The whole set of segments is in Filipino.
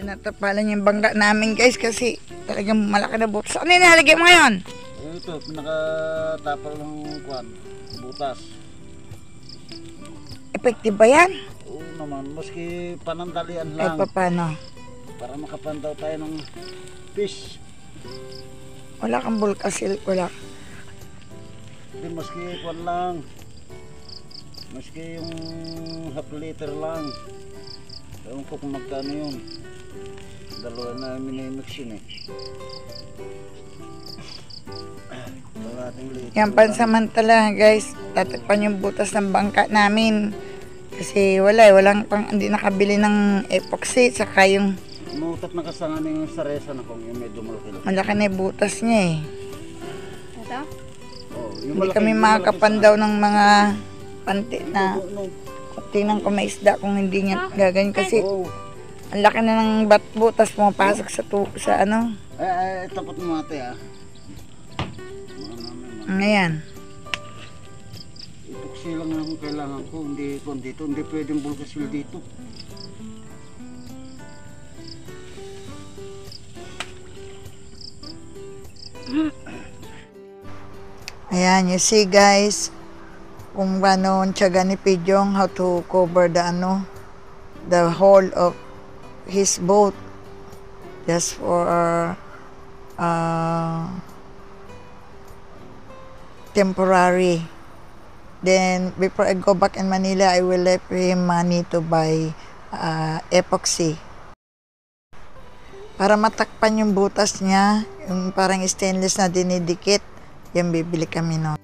Tinatapalan yung bangka namin guys kasi talagang malaki na butas. Ano yung nalagay mo ngayon? Ito, pinakatapal ng kwan, butas. Effective ba yan? Oo naman, maski panandalian Ay lang. paano? Para makapandaw tayo ng fish. Wala kang bulkasil, wala. Hindi, maski kwan lang. Maski yung half liter lang. Ewan ko kung magkano yun. Dalawa na minimix yun eh. Yan pansamantala guys, tatakpan yung butas ng bangka namin. Kasi walang hindi nakabili ng epoxy, saka yung Mutat na kasanga na yung saresa na kung yung medyo malaki. malaki na yung butas niya eh. Ito? Oh, Hindi kami makakapandaw ng mga panti na tingnan ko may isda kung hindi niya gaganyan kasi ang laki na ng butas pumapasok sa ano. Tapos mo ate ah. Ngayon. Epoxy lang ang kailangan ko, hindi dito, hindi pwedeng bulkasil dito. Ayan, you see guys, kung paano tiyaga ni Pidjong how to cover the whole of his boat just for temporary. Then before I go back in Manila, I will left him money to buy epoxy para matakpan yung butas niya, yung parang stainless na dinidikit. Yan bibili kami no.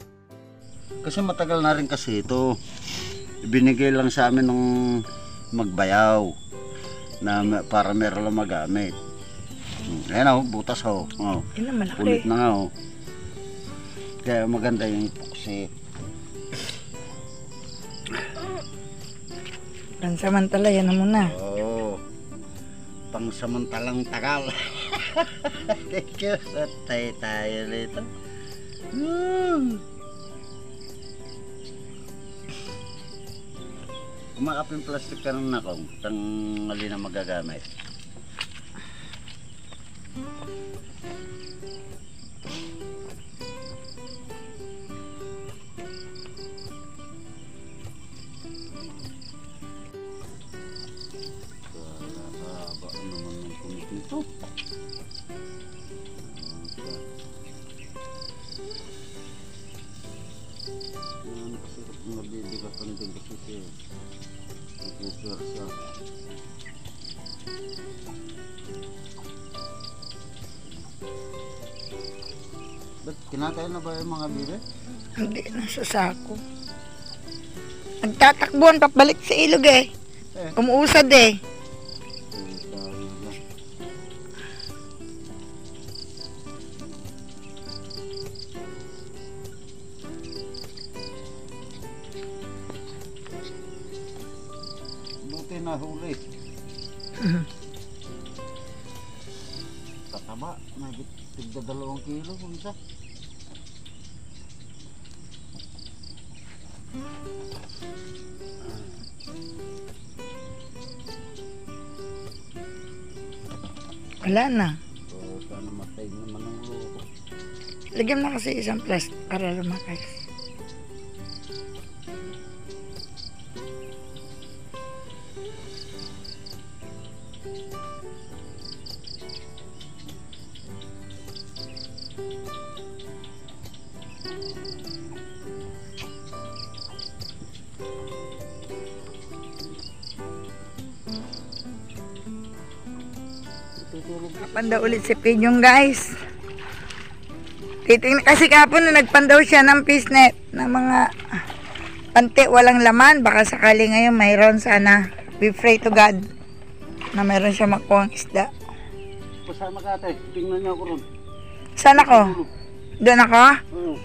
Kasi matagal na rin kasi ito. Binigay lang sa amin ng magbayaw na para meron lang magamit. Ayan o, butas o. Ulit na nga o. Kaya maganda yung epoxy. Pansamantala, yan na muna. Oo. Pangsamantalang tagal. Thank you. Tayo nito. Kumakapin plastic ka ng nakong tangali na magagamit. Haba naman ng kumit nito. Nabibigatan din kasi siya. Nag-refer siya. Ba't kinakain na ba yung mga bire? Hindi, nasa sako. Nagtatakbuhan papalik sa ilog eh. Umuusad eh. Buti na huli. Kataba, tigda 2 kilo kung isa. Wala na. So, sana matay naman ang loko. Lagyan mo kasi isang plastic para lumakas. Panda ulit si Pinyong guys. Titingnan kasi kapon na nagpandaw siya ng fishnet na mga panty walang laman. Baka sakali ngayon mayroon sana. We pray to God na mayroon siya makuha ang isda. Pasama ka ate, tingnan niyo ako ron. Saan ako? Doon ako? Oo.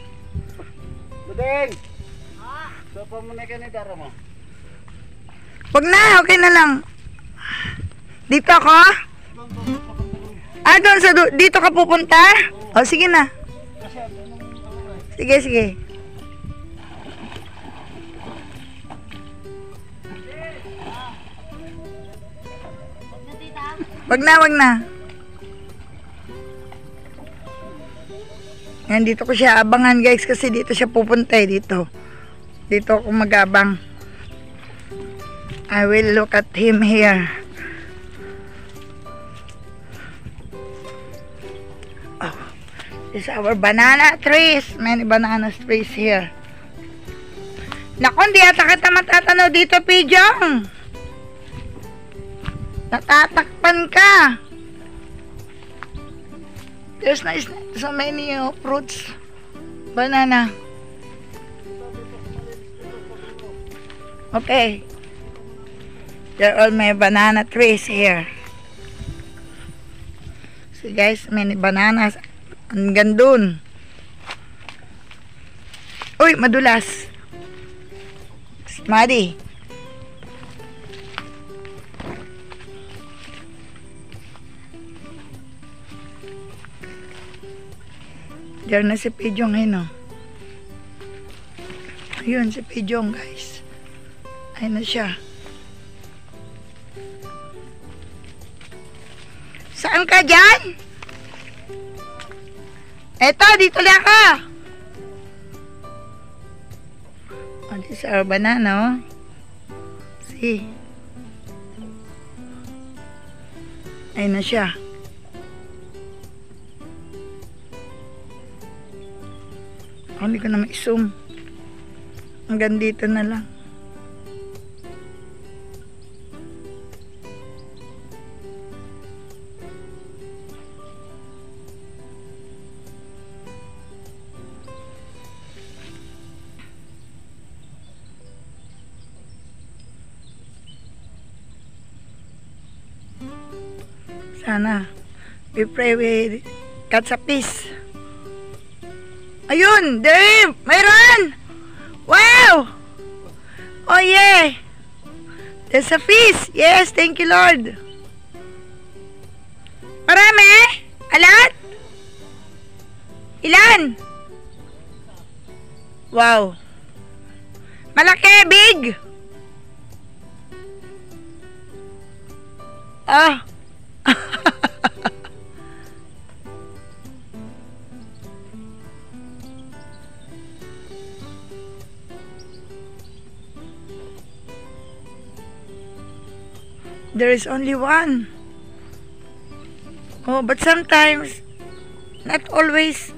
Budeng! Sapa mo na kayo dara mo. Wag na, okay na lang. Dito ako? Doon sa dito ka pupunta? O, sige na. Sige, sige. Wag na, wag na. Yan, dito ko siya abangan guys kasi dito siya pupunta dito. Dito ako mag-abang. I will look at him here. Oh, this is our banana trees. Many banana trees here. Naku, hindi ata kita matatanaw dito, Pijong. Natatakpan ka. There's nice, so many fruits. Banana. Okay. There are all my banana trees here. So guys, many bananas. Hanggang dun. Uy, madulas. Muddy. Diyan na si Pijong ayun, oh. Ayun si Pijong guys. Ayun na siya. Saan ka dyan? Eto, dito lang ako. Oh, this is our banana, oh. See? Ayun na siya. Oh, hindi ko na ma-zoom. Hanggang dito na lang. Sana we pray we catch a fish. Ayun, Dave! Mayroon! Wow! Oh yeah! There's a fish! Yes, thank you Lord! Marami? Alat? Ilan? Wow! Malaki! Big! Ah! There is only one. Oh, but sometimes, not always.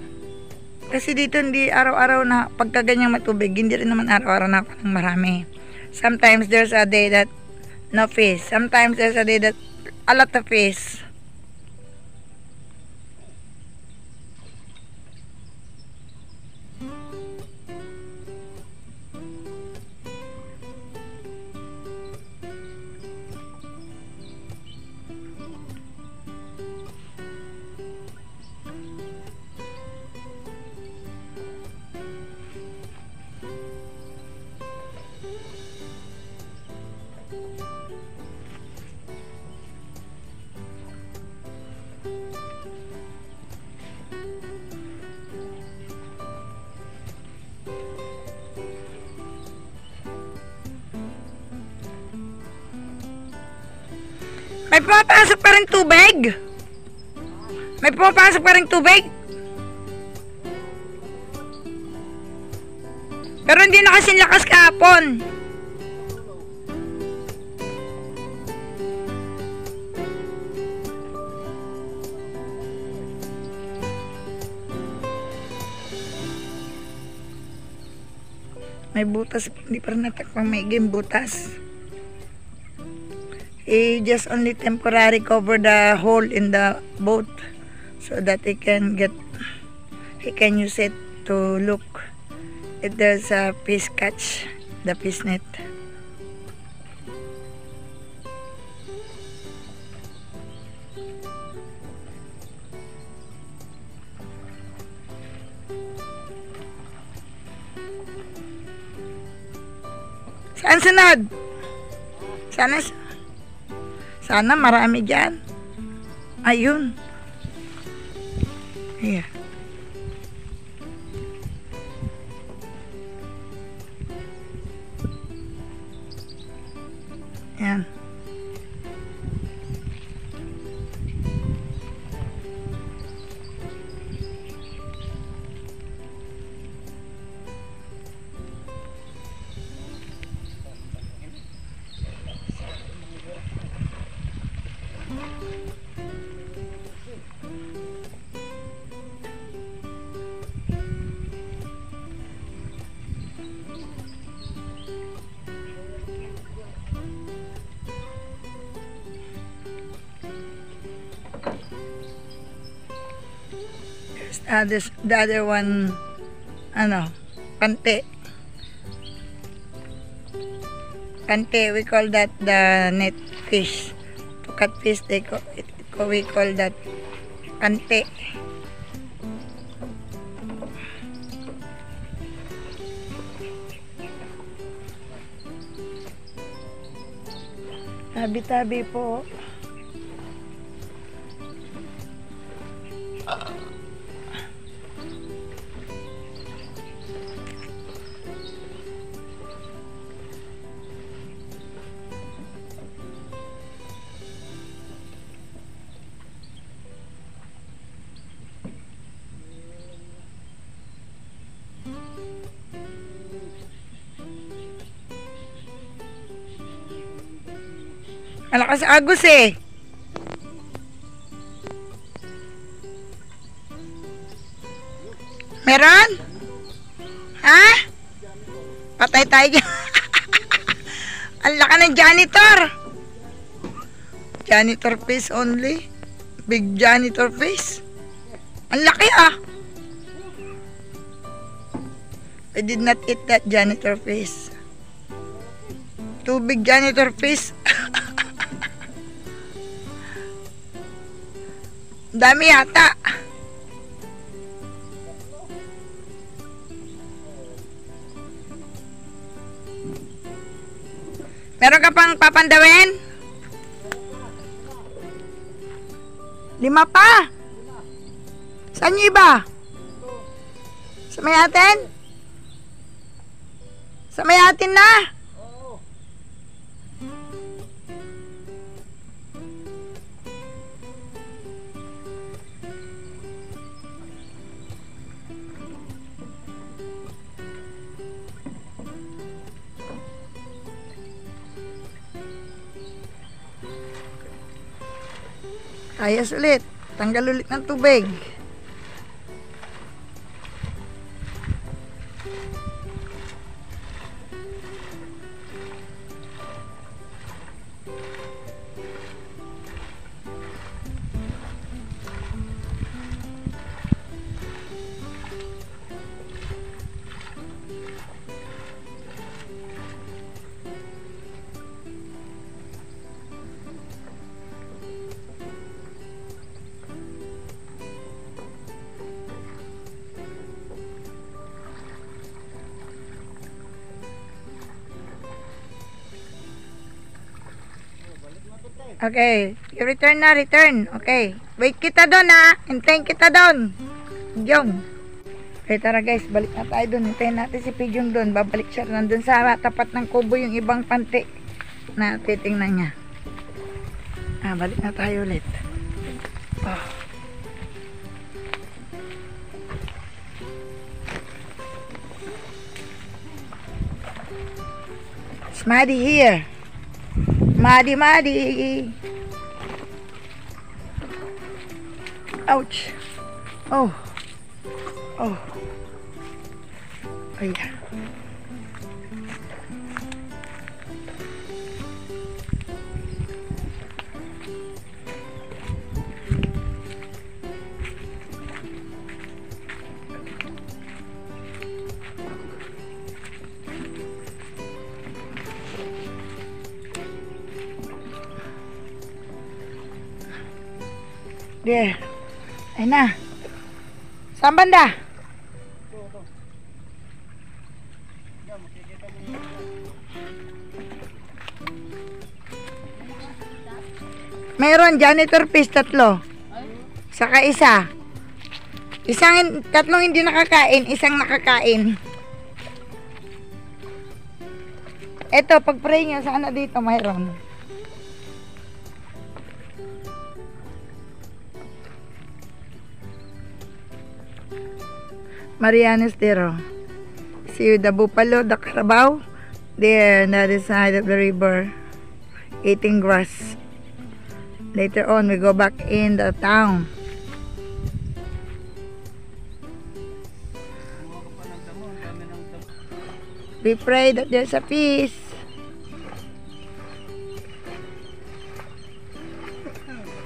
Kasi dito hindi araw-araw na pagkaganyang matubig. Hindi rin naman araw-araw na ako ng marami. Sometimes there's a day that no fish. Sometimes there's a day that a lot of fish. May pumapasok pa rin tubig? May pumapasok pa rin tubig? Pero hindi na kasing lakas kahapon. May butas, hindi pa rin natakpang may game butas. He just only temporarily cover the hole in the boat so that he can use it to look if there's a fish catch the fish net. Saan sunod? Sana marami dyan. Ayun. Ayan. Ayan. The other one, pante. Pante, we call that the net fish. To cut fish, we call that pante. Tabi-tabi po. Malakas agos eh. Meron? Ha? Patay tayo dyan. Ang laki ng janitor. Janitor fish only. Big janitor fish. Ang laki ah. I did not eat that janitor fish. Too big janitor fish. Dami yata. Meron ka pang papandawin? 5 pa? Saan yung iba? Sa may atin? Sa may atin na? Ayos ulit. Tanggal ulit ng tubig. Okay, return na, return. Okay, wait kita doon ha. Hintayin kita doon. Jong. Okay, tara guys, balik na tayo doon. Hintayin natin si Pijong doon. Babalik siya nandun sa tapat ng kubo yung ibang pante na titingnan niya. Balik na tayo ulit. Oh. Smaddy here. Madi. Ouch. Oh. Ayan. There. Ayun na. Saan banda? Meron janitor fish 3. Saka isa. Tatlong hindi nakakain, isang nakakain. Eto, pag-pray nyo, sana dito mayroon. Marianas Dero. See the buffalo, the carabao, there on the other side of the river, eating grass. Later on, we go back in the town. We pray that there's a peace.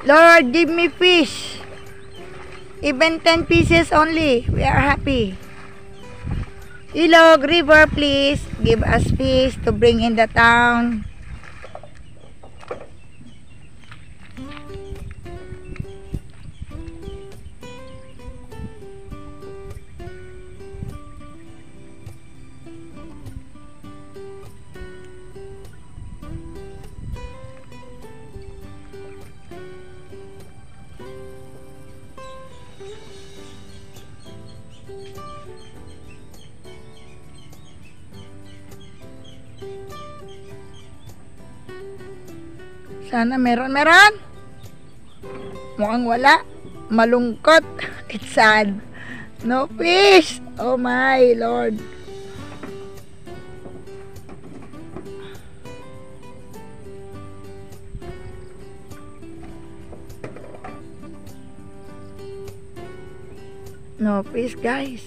Lord, give me fish. Even 10 pieces only. We are happy. Ilog River, please give us fish to bring in the town. Sana meron. Mukhang wala. Malungkot. It's sad. No fish. Oh my Lord. No fish, guys.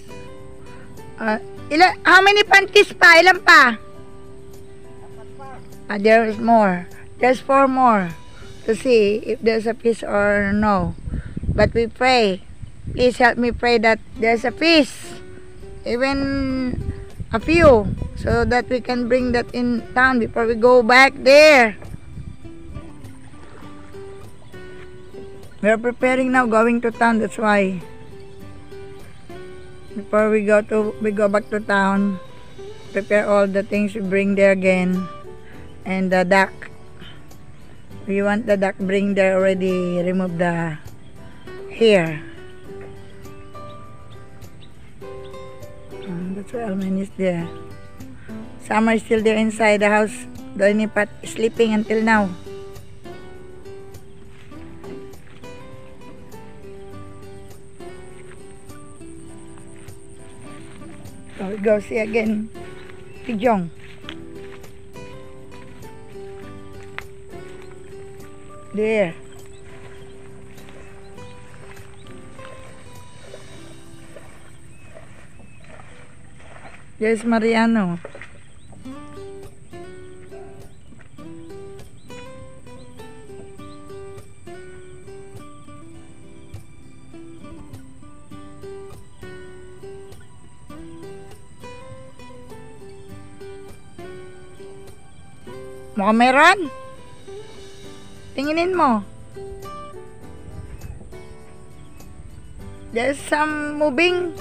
How many panties pa? Ilan pa? There is more. There's 4 more to see if there's a fish or no. But we pray. Please help me pray that there's a fish. Even a few. So that we can bring that in town before we go back there. We're preparing now going to town. That's why. Before we go back to town. Prepare all the things we bring there again. And the duck. We want the duck bring there already, remove the hair. That's why Alman is there. Summer is still there inside the house. Donipat is sleeping until now. So we go see again Pijong. There. There's Mariano. Mukhang meron. Tinginin mo. There's some moving.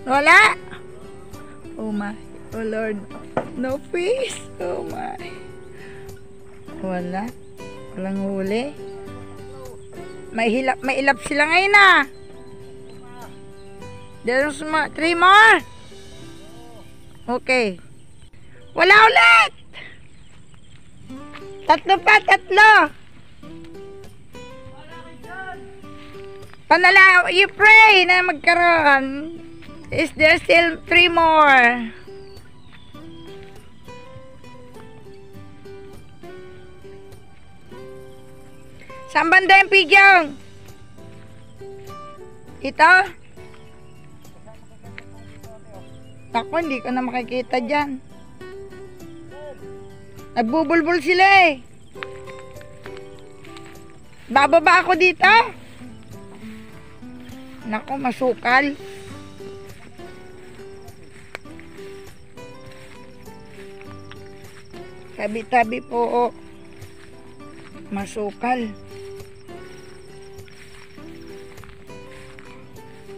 Wala. Oh my. Oh Lord. No fish. Oh my. Wala. Walang huli. May ilap sila ngayon ah. There's 3 more. Okay. Wala ulit. 3 pa. Panala, you pray na magkaroon. Is there still 3 more? Saan banda yung Pijong? Ito? Ako, hindi ko na makikita dyan. Nagbubulbul sila eh. Bababa ako dito. Nako, masukal. Tabi-tabi po. Masukal.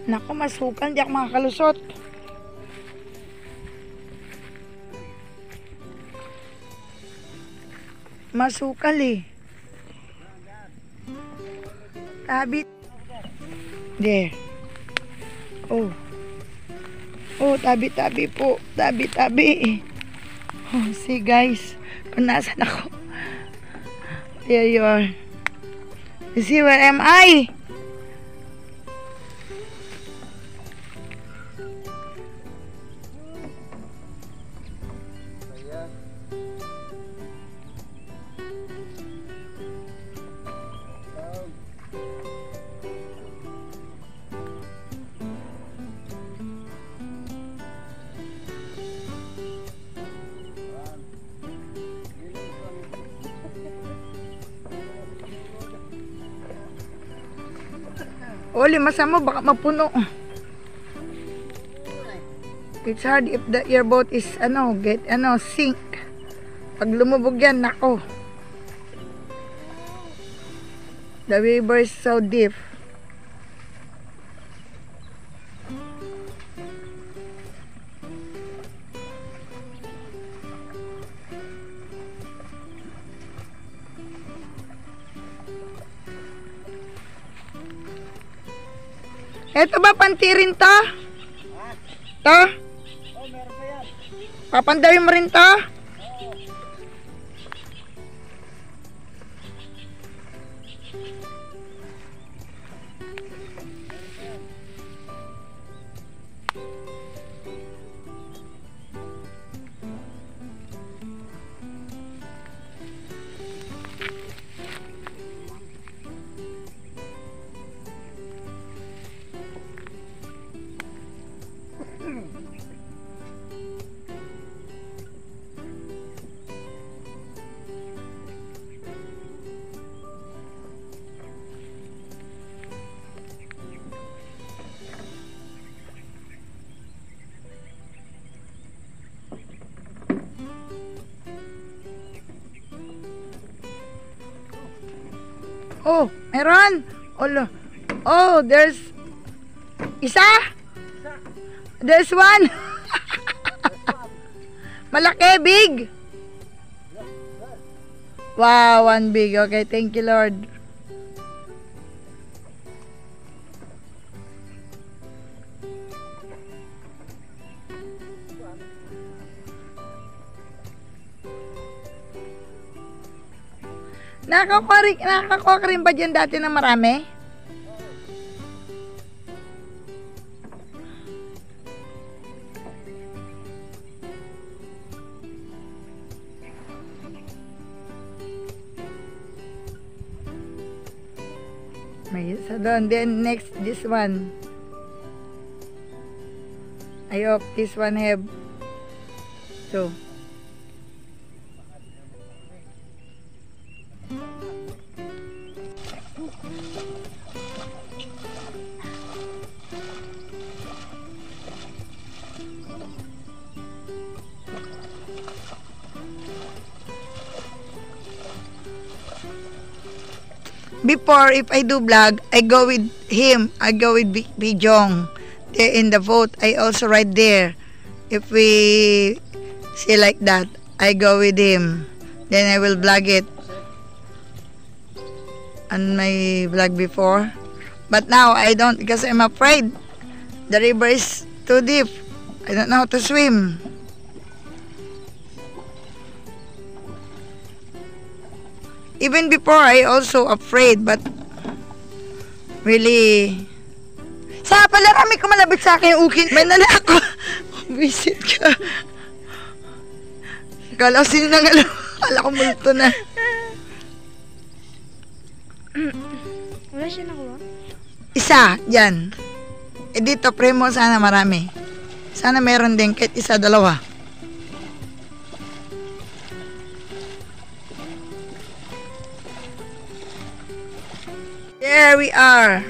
Nako, masukal. Di ako makakalusot. Masukal eh. Tabi. There. Oh. Oh, tabi-tabi po. Tabi-tabi. Oh, see guys. Kung nasan ako. There you are. You see where am I? O, limasan mo, baka mapuno. It's hard if the airboat is, sink. Pag lumubog yan, nako. The river is so deep. Eto ba, pantirin to? To? Oh, meron pa yan. Papandawin mo rin to? Oh, meron. Oh, there's isa. There's one. Malaki, big. Wow, one big. Okay, thank you, Lord. Nakakuha ka rin ba dyan dati na marami? May isa doon. Then next, this one. I hope this one have two. Before, if I do vlog, I go with him. I go with Bijong. There in the boat, I also ride there. If we see like that, I go with him. Then I will vlog it on my vlog before. But now, I don't because I'm afraid. The river is too deep. I don't know how to swim. Even before, I also afraid, but really... Sa pala, kami kumalabit sa akin yung ukin. May nala ako. Visit ka. Kala ko sino nang alam. Kala ko multo na. Wala siya nakuha? Isa, yan. Eh dito, premo, sana marami. Sana meron din, kahit isa, dalawa. There we are.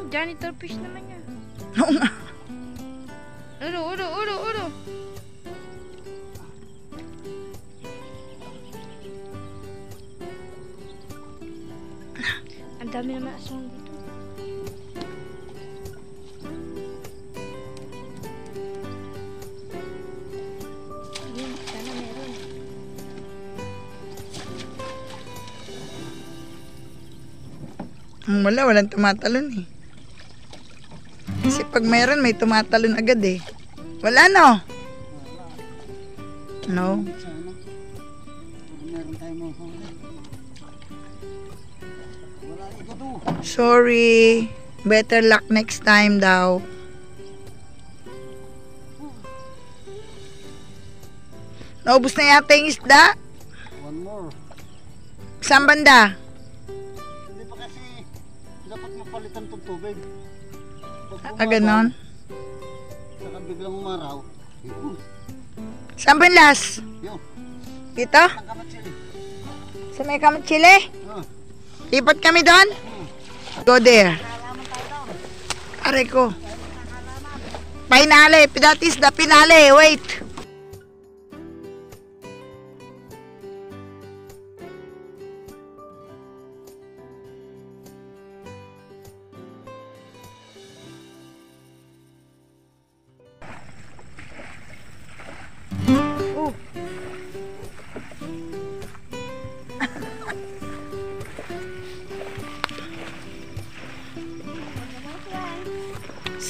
Janitor fish naman yan. Oo nga. Uro. Ang dami naman aswang dito. Ayun, sana meron. Walang tumatalon eh. Kasi pag mayroon, may tumatalon agad eh. Wala no? No. Sana. Meron tayo mga huli. Wala ito to. Sorry. Better luck next time daw. Naubos na yata yung isda. One more. Saan banda? Hindi pa kasi dapat mapalitan tong tubig. Pag Ganon. saka biglang umaraw. Yun. Saan ba yung last? Yun. Dito? Ang kamatsili. Sa may Chile? Ah. Lipat kami doon? Go there. Aray ko. Finale. That is the finale. Wait.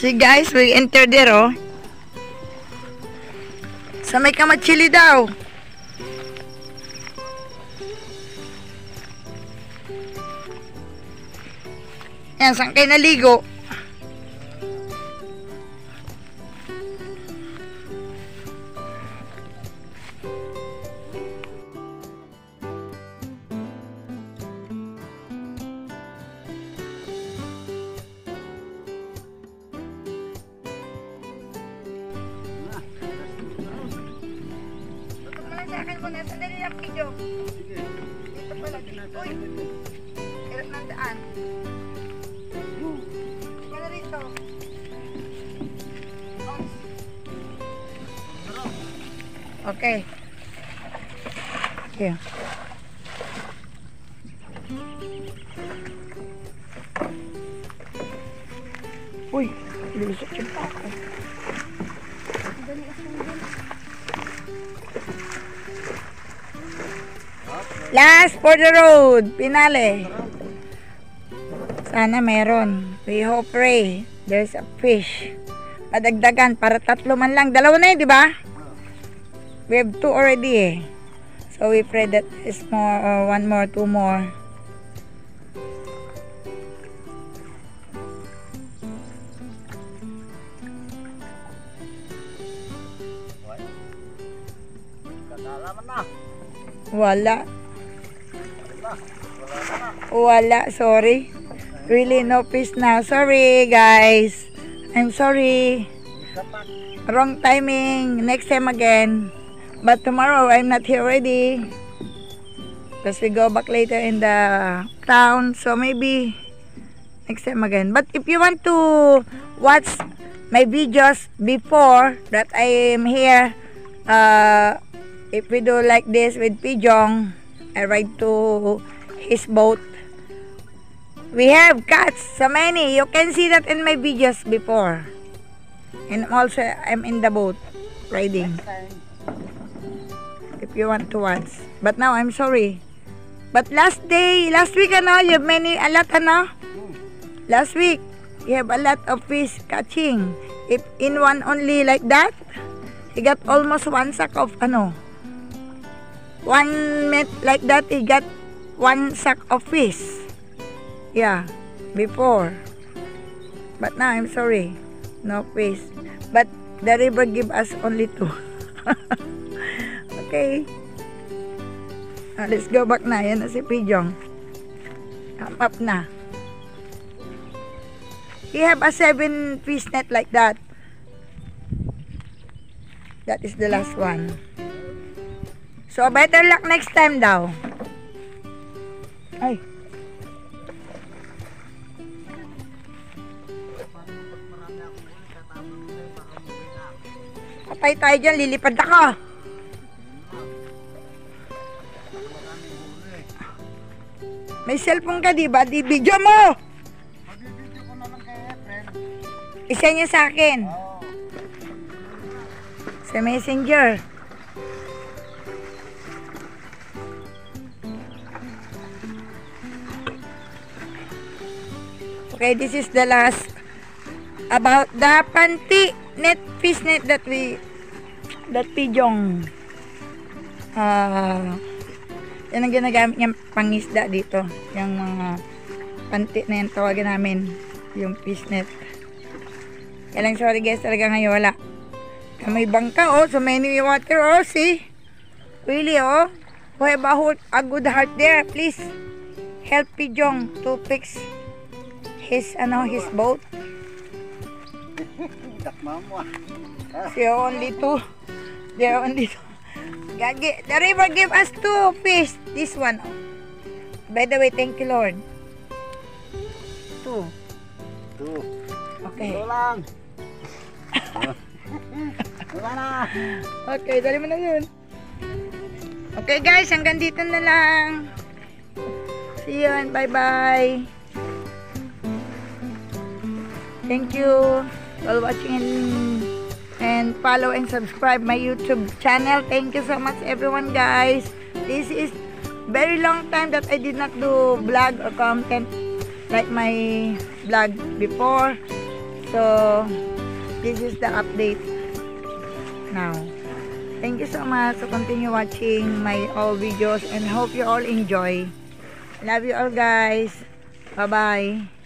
See guys, we enter there oh. Sa may Kamatsili daw. Yan, saan kayo naligo? Sandali lang, video. Sige. Dito pala. Uy, hirap ng daan. Kaya rito. Okay. Here. Uy, lusok yung pako. Last for the road. Finale. Sana meron. We hope, pray. There's a fish. Padagdagan para 3 man lang. 2 na di ba? We have 2 already eh. So we pray that is more, 1 more, 2 more. Kadalaman na. Wala. Wala, sorry. Really no fish now. Sorry guys. I'm sorry. Wrong timing. Next time again. But tomorrow I'm not here already. Because we go back later in the town. So maybe next time again. But if you want to watch my videos before that I am here, if we do like this with Pijong, I ride to his boat. We have cats, so many. You can see that in my videos before. And also, I'm in the boat riding. If you want to watch. But now, I'm sorry. But last week, you have a lot, Last week, you have a lot of fish catching. If in one only like that, he got almost 1 sack of, 1 met like that, he got 1 sack of fish. Yeah, before. But now, I'm sorry. No fish. But the river give us only 2. Okay. Let's go back na. Yan na si Pijong. Come up na. We have a 7-piece net like that. That is the last one. So, better luck next time daw. Ay. Patay tayo dyan, lilipad ako. May cellphone ka, diba? Di video mo! Magbibideo ko na lang kay Efren. Isa niya sa akin. Oo. Sa messenger. Okay, this is the last about the panty net fish net that Pijong yan ang ginagamit niyang pangisda dito, yung mga panty na yan tawagan namin, yung fish net. Kaya lang sorry guys, talaga ngayon wala. May bangka, oh, so many water, oh, see? Really, oh. Who have a good heart there, please help Pijong to fix his boat. Takma mo. There are only two. There are only two. The river gave us 2 fish. This one, oh. By the way, thank you, Lord. 2. Okay. Ito lang. Wala na. Okay, dali mo na yun. Okay guys, hanggang dito na lang. See you and bye-bye. Thank you for watching and follow and subscribe my YouTube channel. Thank you so much everyone guys. This is very long time that I did not do vlog or content like my vlog before. So this is the update now. Thank you so much. So continue watching my all videos and hope you all enjoy. Love you all guys. Bye bye.